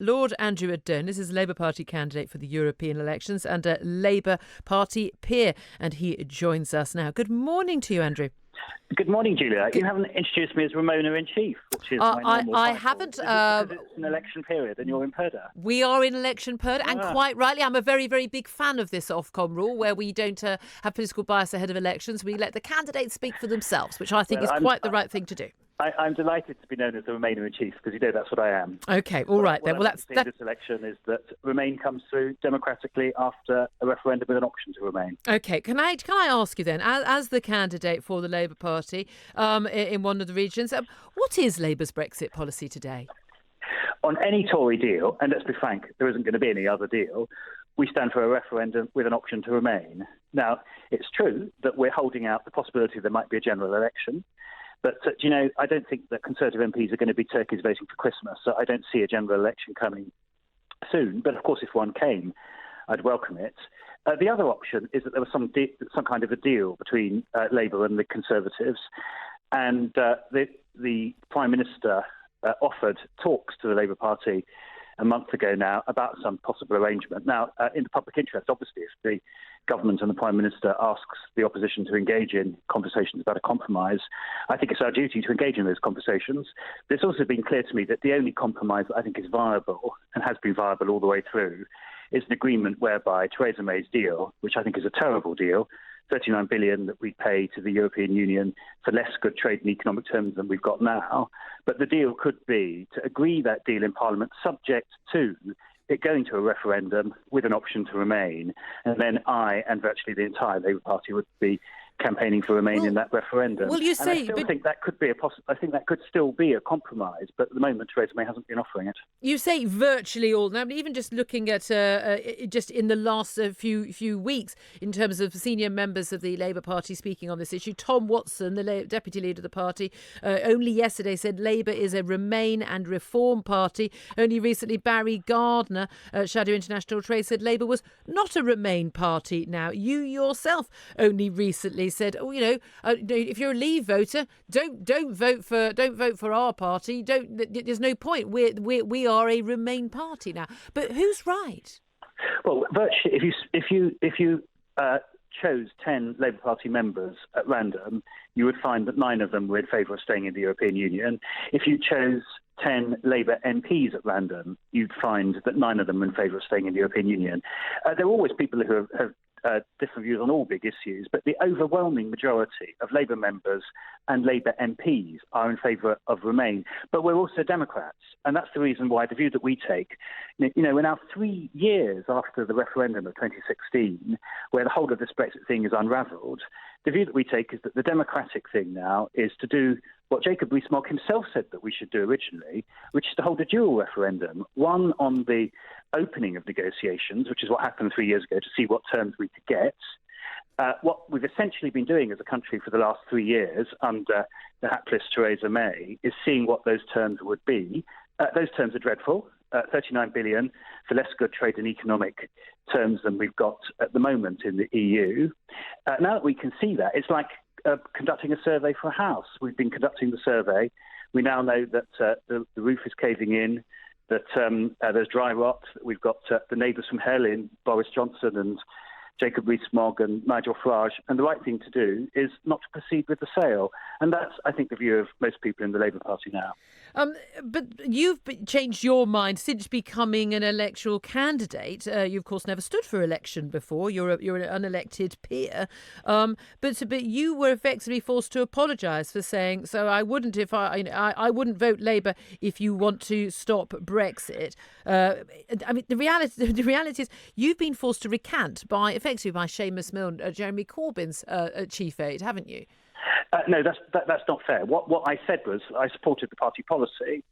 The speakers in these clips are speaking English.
Lord Andrew Adonis is a Labour Party candidate for the European elections and a Labour Party peer, and he joins us now. Good morning to you, Andrew. Good morning, Julia. You haven't introduced me as Remainer in Chief, which is my normal I title. haven't. Because it's an election period and you're in Purdah. We are in election period, and quite rightly, I'm a very, very big fan of this Ofcom rule where we don't have political bias ahead of elections. We let the candidates speak for themselves, which I think is quite the right thing to do. I'm delighted to be known as the Remainer in Chief because that's what I am. Okay, all right then. Well, that's this election is that Remain comes through democratically after a referendum with an option to remain. Okay, can I ask you then, as the candidate for the Labour Party in one of the regions, what is Labour's Brexit policy today? On any Tory deal, and let's be frank, there isn't going to be any other deal, we stand for a referendum with an option to remain. Now, it's true that we're holding out the possibility there might be a general election. But, I don't think that Conservative MPs are going to be turkeys voting for Christmas, so I don't see a general election coming soon. But, of course, if one came, I'd welcome it. The other option is that there was some kind of a deal between Labour and the Conservatives, and the Prime Minister offered talks to the Labour Party a month ago now about some possible arrangement. Now, in the public interest, obviously, if the government and the Prime Minister asks the opposition to engage in conversations about a compromise, I think it's our duty to engage in those conversations. But it's also been clear to me that the only compromise that I think is viable, and has been viable all the way through, is an agreement whereby Theresa May's deal, which I think is a terrible deal, 39 billion that we pay to the European Union for less good trade and economic terms than we've got now. But the deal could be to agree that deal in Parliament subject to it going to a referendum with an option to remain. And then I and virtually the entire Labour Party would be campaigning for Remain in that referendum. Well, you say, I still think that could be I think that could still be a compromise, but at the moment Theresa May hasn't been offering it. You say virtually all. Now, even just looking at just in the last few weeks, in terms of senior members of the Labour Party speaking on this issue, Tom Watson, the deputy leader of the party, only yesterday said Labour is a Remain and Reform party. Only recently, Barry Gardner, Shadow International Trade, said Labour was not a Remain party. Now, you yourself only recently said, if you're a Leave voter, don't vote for our party. There's no point. We are a Remain party now. But who's right? Well, virtually, if you chose 10 Labour Party members at random, you would find that 9 of them were in favour of staying in the European Union. If you chose 10 Labour MPs at random, you'd find that 9 of them were in favour of staying in the European Union. There are always people who have different views on all big issues, but the overwhelming majority of Labour members and Labour MPs are in favour of Remain. But we're also Democrats, and that's the reason why the view that we take, we're now 3 years after the referendum of 2016, where the whole of this Brexit thing is unravelled. The view that we take is that the democratic thing now is to do what Jacob Rees-Mogg himself said that we should do originally, which is to hold a dual referendum, one on the opening of negotiations, which is what happened 3 years ago, to see what terms we could get. What we've essentially been doing as a country for the last 3 years under the hapless Theresa May is seeing what those terms would be. Those terms are dreadful. 39 billion for less good trade and economic terms than we've got at the moment in the EU. Now that we can see that, it's like conducting a survey for a house. We've been conducting the survey. We now know that the roof is caving in, that there's dry rot. We've got the neighbours from hell in Boris Johnson and Jacob Rees-Mogg and Nigel Farage, and the right thing to do is not to proceed with the sale. And that's, I think, the view of most people in the Labour Party now. But you've changed your mind since becoming an electoral candidate. You, of course, never stood for election before. You're an unelected peer. But you were effectively forced to apologise for saying, so I wouldn't I wouldn't vote Labour if you want to stop Brexit. The reality is you've been forced to recant effectively by Seamus Milne, Jeremy Corbyn's chief aide, haven't you? No, that's not fair. What I said was I supported the party policy,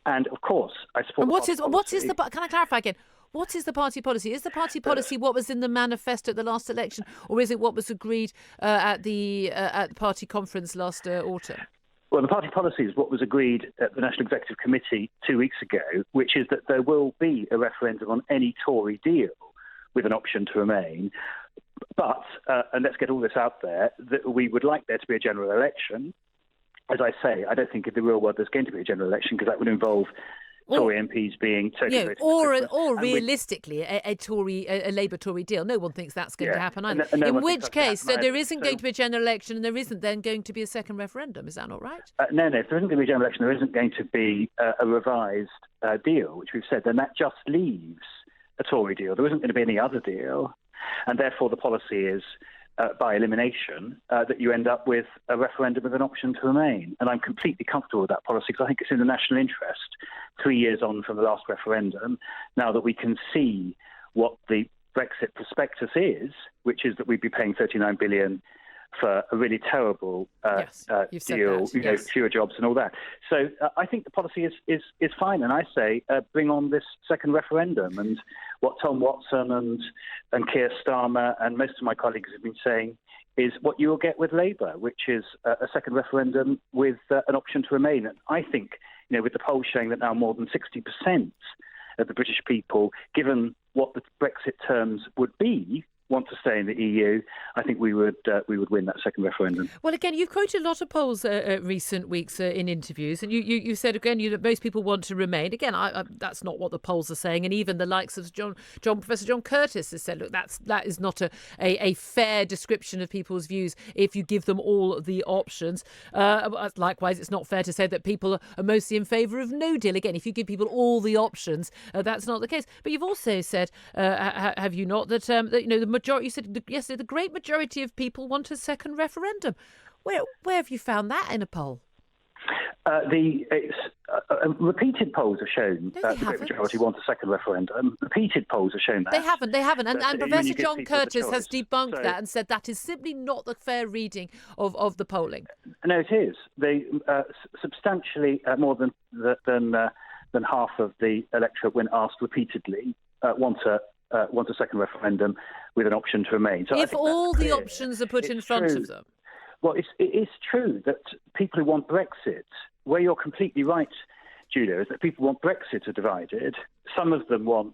and of course I support. And what is the? Can I clarify again? What is the party policy? Is the party policy what was in the manifesto at the last election, or is it what was agreed at the party conference last autumn? Well, the party policy is what was agreed at the National Executive Committee 2 weeks ago, which is that there will be a referendum on any Tory deal with an option to remain. But, and let's get all this out there, that we would like there to be a general election. As I say, I don't think in the real world there's going to be a general election because that would involve Tory MPs being totally voted for Christmas. Or realistically, a Labour Tory deal. No one thinks that's going to happen either. In which case, so there isn't going to be a general election, and there isn't then going to be a second referendum. Is that not right? No. If there isn't going to be a general election, there isn't going to be a revised deal, which we've said. Then that just leaves a Tory deal. There isn't going to be any other deal, and therefore the policy is, by elimination, that you end up with a referendum with an option to remain. And I'm completely comfortable with that policy because I think it's in the national interest, 3 years on from the last referendum, now that we can see what the Brexit prospectus is, which is that we'd be paying $39 billion for a really terrible deal, fewer jobs and all that. So I think the policy is fine. And I say bring on this second referendum. And what Tom Watson and Keir Starmer and most of my colleagues have been saying is what you will get with Labour, which is a second referendum with an option to remain. And I think, with the polls showing that now more than 60% of the British people, given what the Brexit terms would be, want to stay in the EU, I think we would win that second referendum. Well, again, you've quoted a lot of polls recent weeks in interviews, and you said again that most people want to remain. Again, that's not what the polls are saying, and even the likes of Professor John Curtis has said, look, that is not a fair description of people's views if you give them all the options. Likewise, it's not fair to say that people are mostly in favour of no deal. Again, if you give people all the options, that's not the case. But you've also said, have you not, that the majority, you said yesterday, the great majority of people want a second referendum. Where have you found that in a poll? Repeated polls have shown that the great majority want a second referendum. Repeated polls have shown that. They haven't. And Professor John Curtis has debunked that and said that is simply not the fair reading of the polling. No, it is. They substantially more than half of the electorate, when asked repeatedly, want a second referendum with an option to remain. So if all the options are put in front of them. Well, it is true that people who want Brexit, where you're completely right, Julia, is that people want Brexit are divided. Some of them want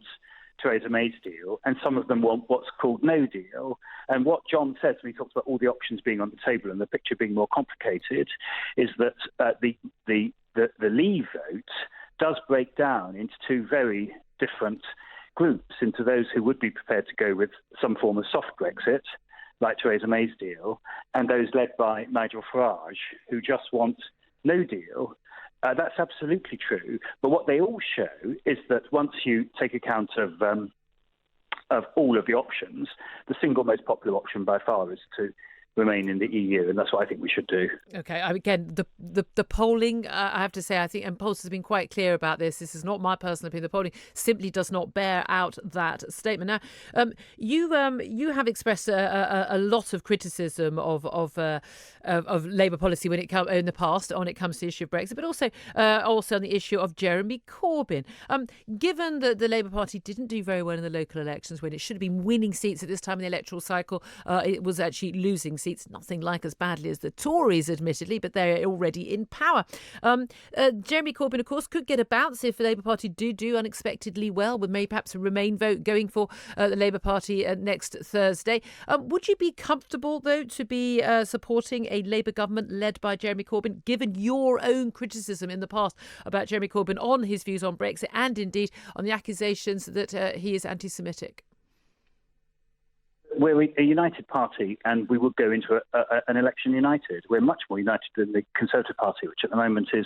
Theresa May's deal, and some of them want what's called no deal. And what John says when he talks about all the options being on the table and the picture being more complicated is that the Leave vote does break down into two very different groups, into those who would be prepared to go with some form of soft Brexit, like Theresa May's deal, and those led by Nigel Farage, who just want no deal. That's absolutely true. But what they all show is that once you take account of all of the options, the single most popular option by far is to remain in the EU, and that's what I think we should do. Okay, again, the polling, I have to say, I think, and Pulse has been quite clear about this. This is not my personal opinion. The polling simply does not bear out that statement. Now, you have expressed a lot of criticism of Labour policy when it comes in the past when it comes to the issue of Brexit, but also on the issue of Jeremy Corbyn. Given that the Labour Party didn't do very well in the local elections, when it should have been winning seats at this time in the electoral cycle, it was actually losing seats, nothing like as badly as the Tories, admittedly, but they're already in power. Jeremy Corbyn, of course, could get a bounce if the Labour Party do unexpectedly well, with maybe perhaps a Remain vote going for the Labour Party next Thursday. Would you be comfortable, though, to be supporting a Labour government led by Jeremy Corbyn, given your own criticism in the past about Jeremy Corbyn on his views on Brexit and indeed on the accusations that he is anti-Semitic? We're a united party, and we will go into an election united. We're much more united than the Conservative Party, which at the moment is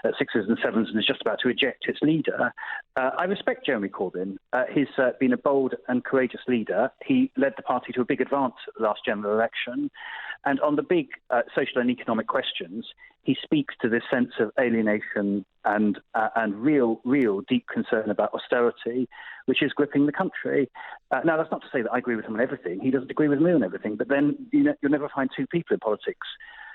at sixes and sevens and is just about to eject its leader. I respect Jeremy Corbyn. He's been a bold and courageous leader. He led the party to a big advance at the last general election. And on the big social and economic questions, he speaks to this sense of alienation and real deep concern about austerity, which is gripping the country. Now, that's not to say that I agree with him on everything. He doesn't agree with me on everything. But then you'll never find two people in politics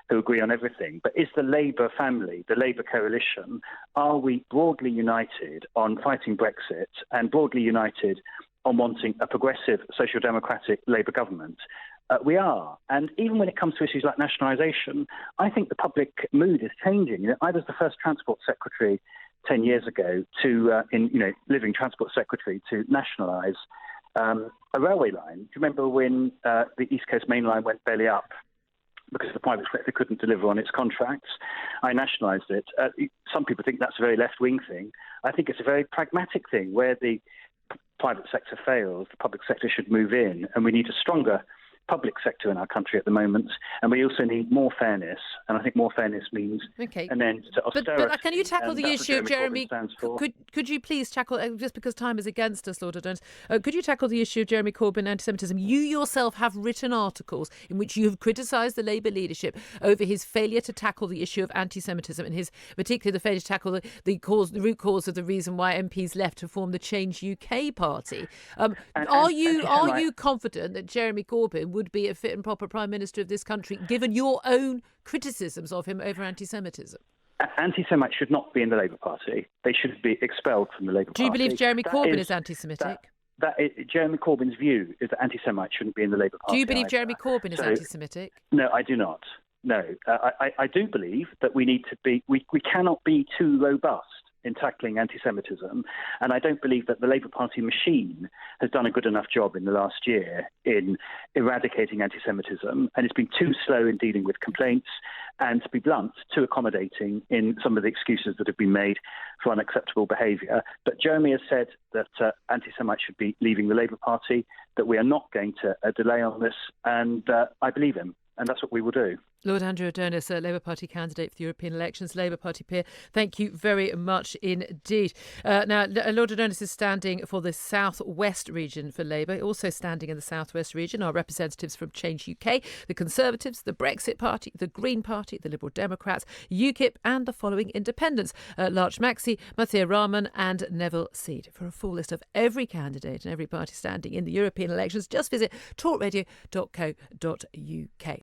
who agree on everything. But is the Labour family, the Labour coalition, are we broadly united on fighting Brexit and broadly united on wanting a progressive social democratic Labour government? We are. And even when it comes to issues like nationalisation, I think the public mood is changing. I was the first Transport Secretary 10 years ago living Transport Secretary to nationalise a railway line. Do you remember when the East Coast Main Line went belly up because the private sector couldn't deliver on its contracts. I nationalised it. Some people think that's a very left-wing thing. I think it's a very pragmatic thing. Where the private sector fails, the public sector should move in, and we need a stronger public sector in our country at the moment, and we also need more fairness, and I think more fairness means an end to austerity. But can you tackle the issue, Jeremy? Could you please tackle, just because time is against us, Lord Adonis, could you tackle the issue of Jeremy Corbyn and anti-Semitism? You yourself have written articles in which you have criticised the Labour leadership over his failure to tackle the issue of anti-Semitism, and his particularly the failure to tackle the root cause of the reason why MPs left to form the Change UK party. Are you confident that Jeremy Corbyn would be a fit and proper Prime Minister of this country, given your own criticisms of him over anti-Semitism? Anti-Semites should not be in the Labour Party. They should be expelled from the Labour Party. Do you believe Jeremy Corbyn is anti-Semitic? Jeremy Corbyn's view is that anti-Semites shouldn't be in the Labour Party. Do you believe Jeremy Corbyn is anti-Semitic? No, I do not. No, I do believe that we need to be. We cannot be too robust in tackling anti-Semitism, and I don't believe that the Labour Party machine has done a good enough job in the last year in eradicating anti-Semitism, and it's been too slow in dealing with complaints and, to be blunt, too accommodating in some of the excuses that have been made for unacceptable behaviour. But Jeremy has said that anti-Semites should be leaving the Labour Party, that we are not going to delay on this, and I believe him, and that's what we will do. Lord Andrew Adonis, a Labour Party candidate for the European elections, Labour Party peer, thank you very much indeed. Now, Lord Adonis is standing for the South West region for Labour. Also standing in the South West region are representatives from Change UK, the Conservatives, the Brexit Party, the Green Party, the Liberal Democrats, UKIP and the following independents: Larch Maxey, Mathia Rahman and Neville Seed. For a full list of every candidate and every party standing in the European elections, just visit talkradio.co.uk.